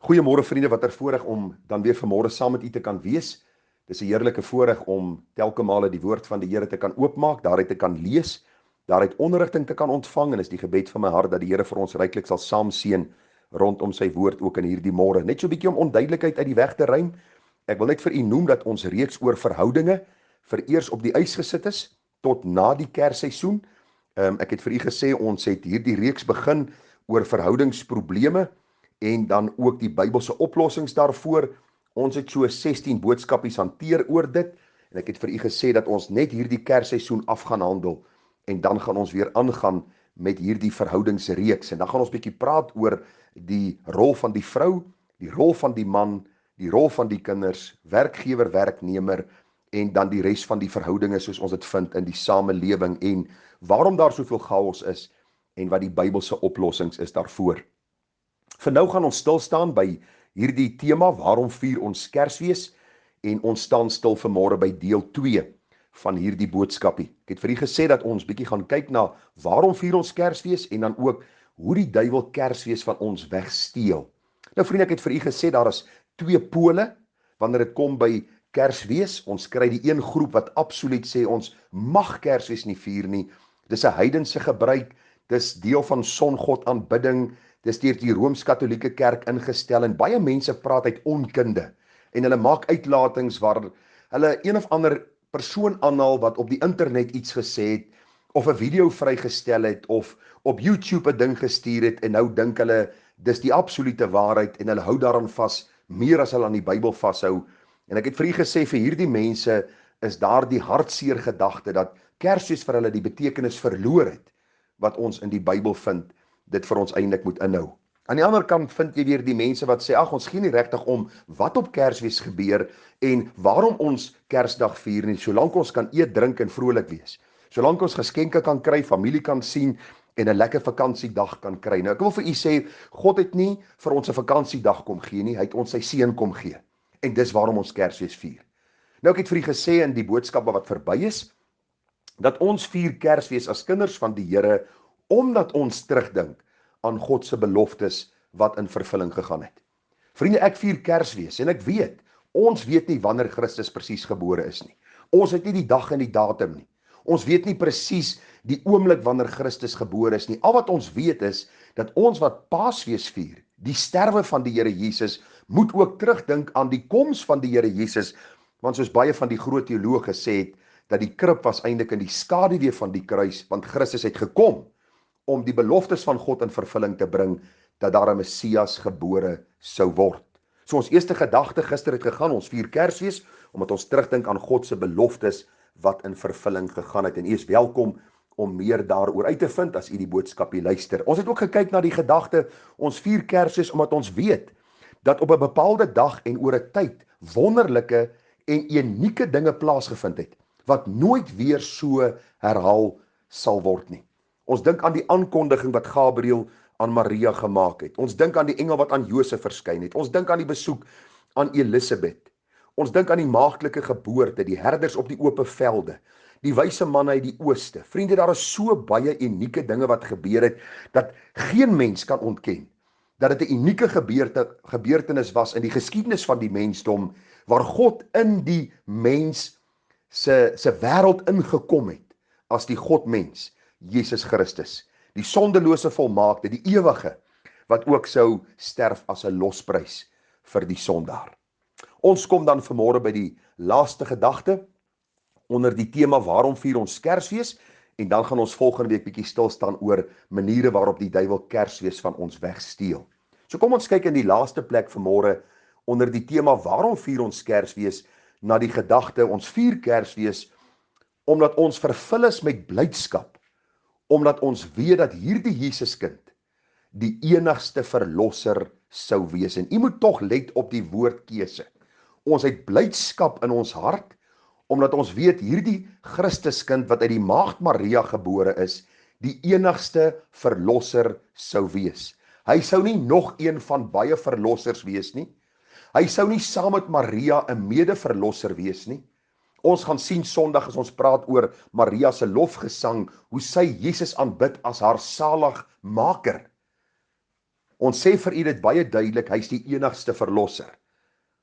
Goeiemôre vriende, wat 'n voorreg om dan weer vanmôre saam met u te kan wees. Dis 'n heerlike voorreg om telke male die woord van die Here te kan oopmaak, daaruit te kan lees, daaruit onderrigting te kan ontvang en is die gebed van my hart dat die Here vir ons ryklik sal saam seën rondom sy woord ook in hierdie môre. Net so 'n bietjie om onduidelikheid uit die weg te ruim. Ek wil net vir u noem dat ons reeks oor verhoudinge vereers op die ys gesit is tot na die Kersseisoen. Ek het vir u gesê ons het hierdie reeks begin oor verhoudingsprobleme en dan ook die Bybelse oplossings daarvoor. Ons het so 16 boodskapies hanteer oor dit en ek het vir u gesê dat ons net hierdie Kersseisoen af gaan handel en dan gaan ons weer aangaan met hierdie verhoudingsreeks en dan gaan ons bietjie praat oor die rol van die vrou, die rol van die man, die rol van die kinders, werkgewer, werknemer en dan die res van die verhoudinge soos ons dit vind in die samelewing en waarom daar soveel chaos is en wat die Bybelse oplossings is daarvoor. Vir nou gaan ons stil staan by hierdie tema, waarom vier ons Kersfees, en ons staan stil vanmôre by deel 2 van hierdie boodskapie. Ek het vir u gesê dat ons bietjie gaan kyk na waarom vier ons Kersfees en dan ook hoe die duiwel Kersfees van ons wegsteel. Nou vriende, ek het vir u gesê daar is twee pole wanneer dit kom by Kersfees. Ons kry die een groep wat absoluut sê ons mag Kersfees nie vier nie. Dis 'n heidense gebruik, dis deel van songod aanbidding. Dis deur die Rooms-Katolieke Kerk ingestel en baie mense praat uit onkunde en hulle maak uitlatings waar hulle een of ander persoon aanhaal wat op die internet iets gesê het of 'n video vrygestel het of op YouTube 'n ding gestuur het en nou dink hulle dis die absolute waarheid en hulle hou daaraan vas meer as hulle aan die Bybel vashou. En ek het vir u gesê vir hierdie mense is daar die hartseer gedagte dat Kersfees vir hulle die betekenis verloor het wat ons in die Bybel vind dit vir ons eintlik moet inhou. Aan die ander kant vind jy weer die mense wat sê, ag ons gee nie regtig om wat op Kersfees gebeur en waarom ons Kersdag vier nie, solank ons kan eet, drink en vrolik wees. Solank ons geskenke kan kry, familie kan sien en 'n lekker vakansiedag kan kry. Nou ek wil vir u sê, God het nie vir ons 'n vakansiedag kom gee nie, hy het ons sy seun kom gee. En dis waarom ons Kersfees vier. Nou ek het vir u gesê in die boodskappe wat verby is, dat ons vier Kersfees as kinders van die Here omdat ons terugdink aan God se beloftes wat in vervulling gegaan het. Vriende, ek vier Kersfees en ek weet, ons weet nie wanneer Christus presies gebore is nie. Ons het nie die dag en die datum nie. Ons weet nie presies die oomblik wanneer Christus gebore is nie. Al wat ons weet is, dat ons wat Paasfees vier, die sterwe van die Here Jesus, moet ook terugdink aan die koms van die Here Jesus, want soos baie van die groot teoloë gesê het, dat die krib was eintlik in die skaduwee van die kruis, want Christus het gekom om die beloftes van God in vervulling te bring, dat daar 'n Messias gebore sou word. So ons eerste gedagte gister het gegaan, ons vier Kersfees, omdat ons terugdink aan God se beloftes wat in vervulling gegaan het, en u is welkom om meer daaroor uit te vind, as u die boodskapie luister. Ons het ook gekyk na die gedagte, ons vier Kersfees, omdat ons weet, dat op 'n bepaalde dag en oor 'n tyd, wonderlike en unieke dinge plaasgevind het, wat nooit weer so herhaal sal word nie. Ons dink aan die aankondiging wat Gabriël aan Maria gemaak het. Ons dink aan die engel wat aan Josef verskyn het. Ons dink aan die besoek aan Elisabeth. Ons dink aan die maagdelike geboorte, die herders op die oop velde, die wyse manne uit die ooste. Vriende, daar is so baie unieke dinge wat gebeur het, dat geen mens kan ontken, dat dit 'n unieke gebeurtenis was in die geskiedenis van die mensdom, waar God in die mens se wêreld ingekom het, as die God-mens, Jesus Christus, die sondelose volmaakte, die ewige, wat ook sou sterf as 'n losprys vir die sondaar. Ons kom dan vanmôre by die laaste gedagte, onder die tema waarom vier ons Kersfees, en dan gaan ons volgende week bietjie stil staan oor maniere waarop die duiwel Kersfees van ons wegsteel. So kom ons kyk in die laaste plek vanmôre, onder die tema waarom vier ons Kersfees, na die gedagte, ons vier Kersfees, omdat ons vervul is met blydskap, omdat ons weet dat hierdie Jesuskind die enigste verlosser sou wees. En u moet tog let op die woordkeuse. Ons het blydskap in ons hart, omdat ons weet hierdie Christuskind wat uit die maagd Maria gebore is, die enigste verlosser sou wees. Hy sou nie nog een van baie verlossers wees nie. Hy sou nie saam met Maria 'n mede-verlosser wees nie. Ons gaan sien Sondag as ons praat oor Maria se lofgesang, hoe sy Jesus aanbid as haar saligmaker. Ons sê vir u dit baie duidelik, hy is die enigste verlosser.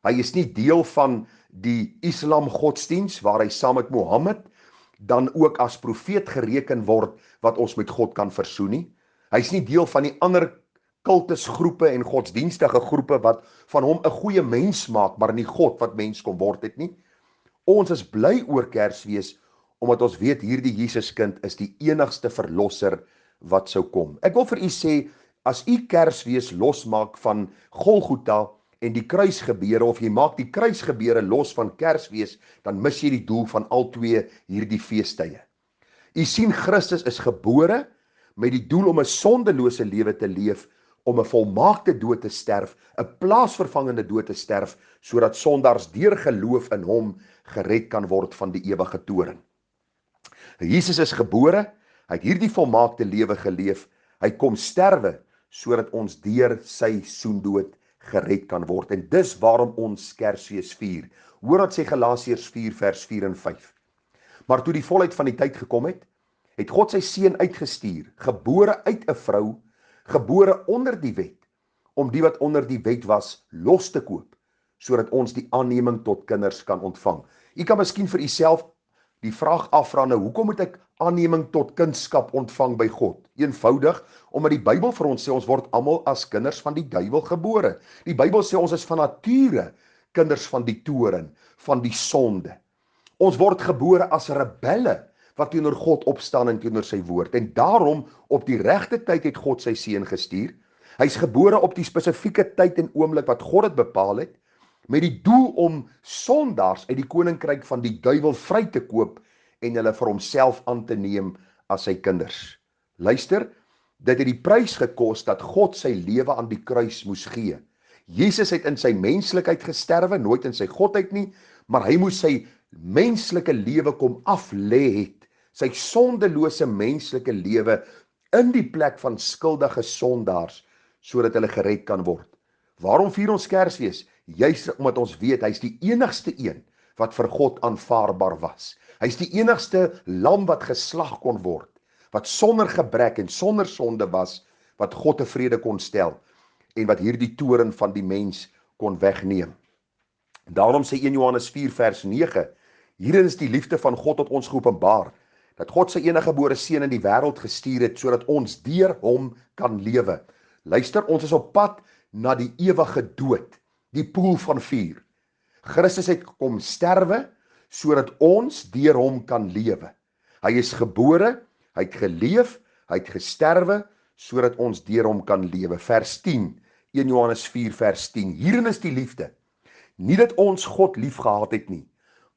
Hy is nie deel van die Islam godsdiens waar hy saam met Mohammed dan ook as profeet gereken word wat ons met God kan versoen nie. Hy is nie deel van die ander kultusgroepe en godsdienstige groepe wat van hom 'n goeie mens maak, maar nie God wat mens kom word het nie. Ons is bly oor Kersfees omdat ons weet hierdie Jesuskind is die enigste verlosser wat sou kom. Ek wil vir u sê, as u Kersfees losmaak van Golgotha en die kruisgebeure, of jy maak die kruisgebeure los van Kersfees, dan mis jy die doel van al twee hierdie feestydde. U sien, Christus is gebore met die doel om 'n sondelose lewe te leef, om 'n volmaakte dood te sterf, 'n plaasvervangende dood te sterf, sodat sondaars deur geloof in hom gered kan word van die ewige toorn. Jesus is gebore, hy het hierdie volmaakte lewe geleef, hy kom sterwe, sodat ons deur sy soendood gered kan word. En dis waarom ons Kersfees vier. Hoor wat sê Galasiërs 4 vers 4 en 5. Maar toe die volheid van die tyd gekom het, het God sy seun uitgestuur, gebore uit 'n vrou, gebore onder die wet, om die wat onder die wet was los te koop, sodat ons die aanneming tot kinders kan ontvang. U kan miskien vir uself die vraag afvra, nou, hoekom moet ek aanneming tot kindskap ontvang by God? Eenvoudig, omdat die Bybel vir ons sê, ons word almal as kinders van die duiwel gebore. Die Bybel sê ons is van nature kinders van die toorn, van die sonde. Ons word gebore as rebelle, wat teenoor God opstaan en teenoor sy woord. En daarom, op die regte tyd het God sy seun gestuur. Hy's gebore op die spesifieke tyd en oomblik wat God het bepaal het, met die doel om sondaars uit die koninkryk van die duiwel vry te koop en hulle vir homself aan te neem as sy kinders. Luister, dit het die prys gekos dat God sy lewe aan die kruis moes gee. Jesus het in sy menslikheid gesterwe, nooit in sy godheid nie, maar hy moes sy menslike lewe kom aflê het, sy sondelose menslike lewe in die plek van skuldige sondaars, sodat hulle gered kan word. Waarom vier ons Kersfees? Juist omdat ons weet, hy is die enigste een wat vir God aanvaarbaar was. Hy is die enigste lam wat geslag kon word, wat sonder gebrek en sonder sonde was, wat God tevrede kon stel, en wat hierdie toorn van die mens kon wegneem. Daarom sê 1 Johannes 4 vers 9, hierin is die liefde van God tot ons geopenbaar, dat God sy eniggebore seun in die wêreld gestuur het, sodat ons deur hom kan lewe. Luister, ons is op pad na die ewige dood, die poel van vuur. Christus het kom sterwe, sodat ons deur hom kan lewe. Hy is gebore, hy het geleef, hy het gesterwe, sodat ons deur hom kan lewe. Vers 10, 1 Johannes 4 vers 10, hierin is die liefde, nie dat ons God lief gehad het nie,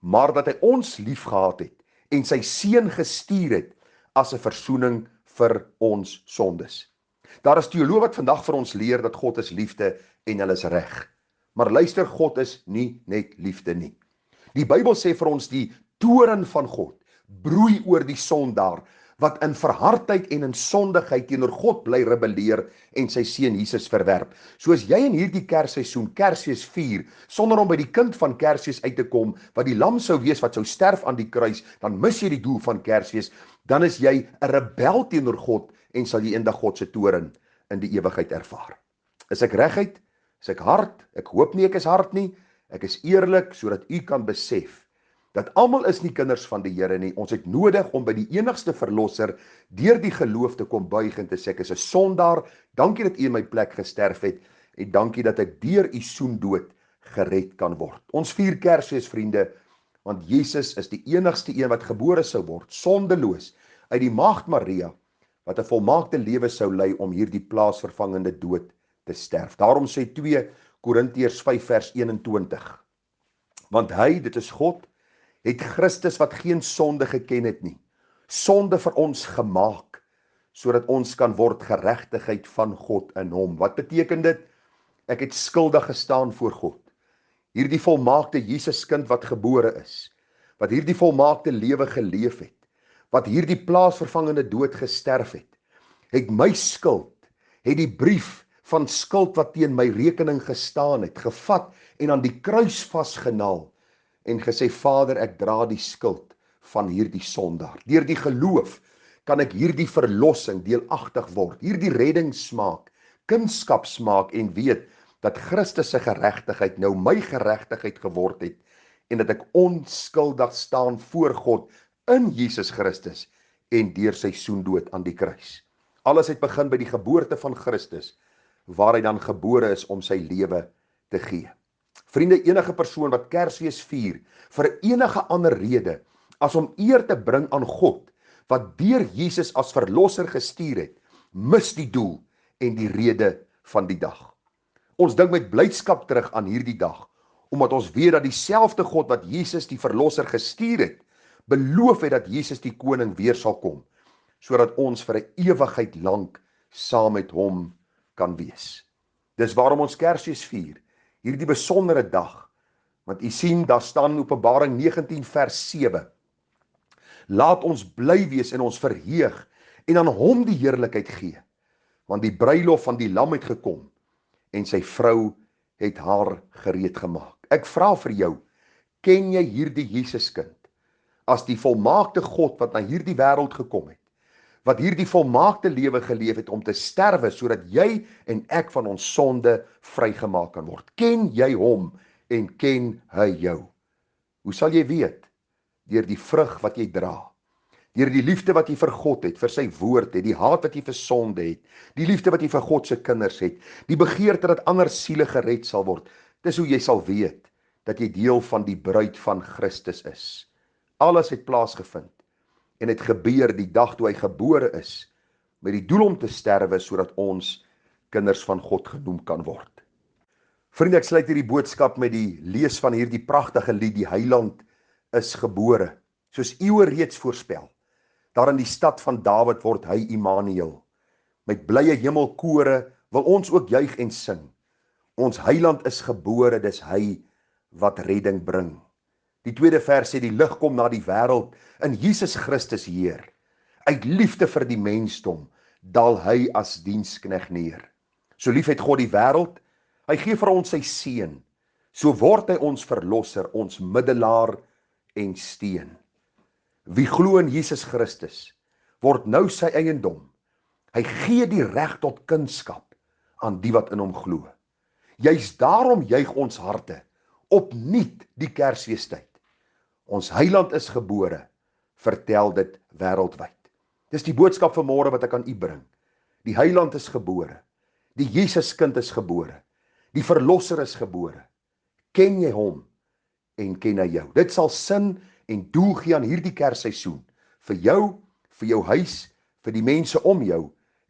maar dat hy ons lief gehad het, en sy seun gestuur het, as 'n versoening vir ons sondes. Daar is teoloë wat vandag vir ons leer dat God is liefde en hulle is reg. Maar luister, God is nie net liefde nie. Die Bybel sê vir ons die toorn van God broei oor die sondaar, wat in verhardheid en in sondigheid teenoor God bly rebelleer en sy seun Jesus verwerp. Soos jy in hierdie Kersseisoen, Kersfees vier, sonder om by die kind van Kersfees uit te kom, wat die lam sou wees wat sou sterf aan die kruis, dan mis jy die doel van Kersfees, dan is jy 'n rebel teenoor God en sal jy eendag God se toorn in die ewigheid ervaar. Is ek reguit? Is ek hard? Ek hoop nie ek is hard nie. Ek is eerlik, sodat u kan besef dat almal is nie kinders van die Here nie. Ons het nodig om by die enigste verlosser deur die geloof te kom buig en te sê, ek is 'n sondaar, dankie dat u in my plek gesterf het, en dankie dat ek deur u soendood gered kan word. Ons vier Kersfees, vriende, want Jesus is die enigste een wat gebore sou word, sondeloos, uit die maagd Maria, wat 'n volmaakte lewe sou lei om hierdie plaasvervangende dood te sterf. Daarom sê 2 Korintiërs 5 vers 21, want hy, dit is God, het Christus wat geen sonde geken het nie, sonde vir ons gemaak, sodat ons kan word geregtigheid van God in hom. Wat beteken dit? Ek het skuldig gestaan voor God. Hierdie volmaakte Jesuskind wat gebore is, wat hierdie volmaakte lewe geleef het, wat hierdie plaasvervangende dood gesterf het my skuld, het die brief van skuld wat teen my rekening gestaan het, gevat en aan die kruis vasgenaal, en gesê, Vader, ek dra die skuld van hierdie sondaar. Deur die geloof kan ek hierdie verlossing deelagtig word, hierdie redding smaak, kunskap smaak en weet dat Christus se geregtigheid nou my geregtigheid geword het en dat ek onskuldig staan voor God in Jesus Christus en deur sy soendood aan die kruis. Alles het begin by die geboorte van Christus, waar hy dan gebore is om sy lewe te gee. Vriende, enige persoon wat Kersfees vier vir enige ander rede as om eer te bring aan God, wat deur Jesus as verlosser gestuur het, mis die doel en die rede van die dag. Ons dink met blydskap terug aan hierdie dag, omdat ons weet dat dieselfde God wat Jesus die verlosser gestuur het, beloof het dat Jesus die koning weer sal kom, sodat ons vir 'n ewigheid lank saam met hom kan wees. Dis waarom ons Kersfees vier, hierdie besondere dag, want u sien, daar staan in Openbaring 19 vers 7, laat ons bly wees en ons verheug en aan hom die heerlikheid gee, want die bruilof van die lam het gekom en sy vrou het haar gereed gemaak. Ek vra vir jou, ken jy hierdie Jesuskind as die volmaakte God wat na hierdie wêreld gekom het, wat hierdie volmaakte lewe geleef het om te sterwe sodat jy en ek van ons sonde vrygemaak kan word? Ken jy hom en ken hy jou? Hoe sal jy weet? Deur die vrug wat jy dra, deur die liefde wat jy vir God het, vir sy woord het, die haat wat jy vir sonde het, die liefde wat jy vir God se kinders het, die begeerte dat ander siele gered sal word. Dis hoe jy sal weet dat jy deel van die bruid van Christus is. Alles het plaasgevind en het gebeur die dag toe hy gebore is, met die doel om te sterwe sodat ons kinders van God genoem kan word. Vriende, ek sluit hierdie boodskap met die lees van hierdie pragtige lied, die Heiland is gebore, soos eeue reeds voorspel. Daar in die stad van Dawid word hy Immanuel. Met blye hemelkore wil ons ook juig en sing. Ons Heiland is gebore, dis hy wat redding bring. Die tweede vers sê, die lig kom na die wêreld in Jesus Christus Heer. Uit liefde vir die mensdom daal hy as dienskneg neer. So lief het God die wêreld, hy gee vir ons sy seun. So word hy ons verlosser, ons middelaar en steen. Wie glo in Jesus Christus, word nou sy eiendom. Hy gee die reg tot kunskap aan die wat in hom glo. Juist daarom juig ons harte opnuut die Kersfeestyd. Ons Heiland is gebore, vertel dit wêreldwyd. Dis die boodskap van môre wat ek aan u bring. Die Heiland is gebore, die Jesuskind is gebore, die Verlosser is gebore. Ken jy hom en ken hy jou? Dit sal sin en doel gee aan hierdie Kersseisoen, vir jou huis, vir die mense om jou,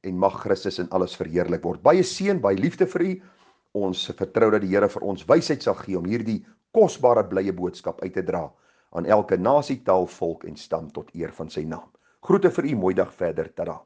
en mag Christus in alles verheerlik word. Baie seën, baie liefde vir u. Ons vertrou dat die Here vir ons wysheid sal gee om hierdie kosbare blye boodskap uit te dra aan elke nasie, taal, volk en stam tot eer van sy naam. Groete vir u, mooi dag verder, tada.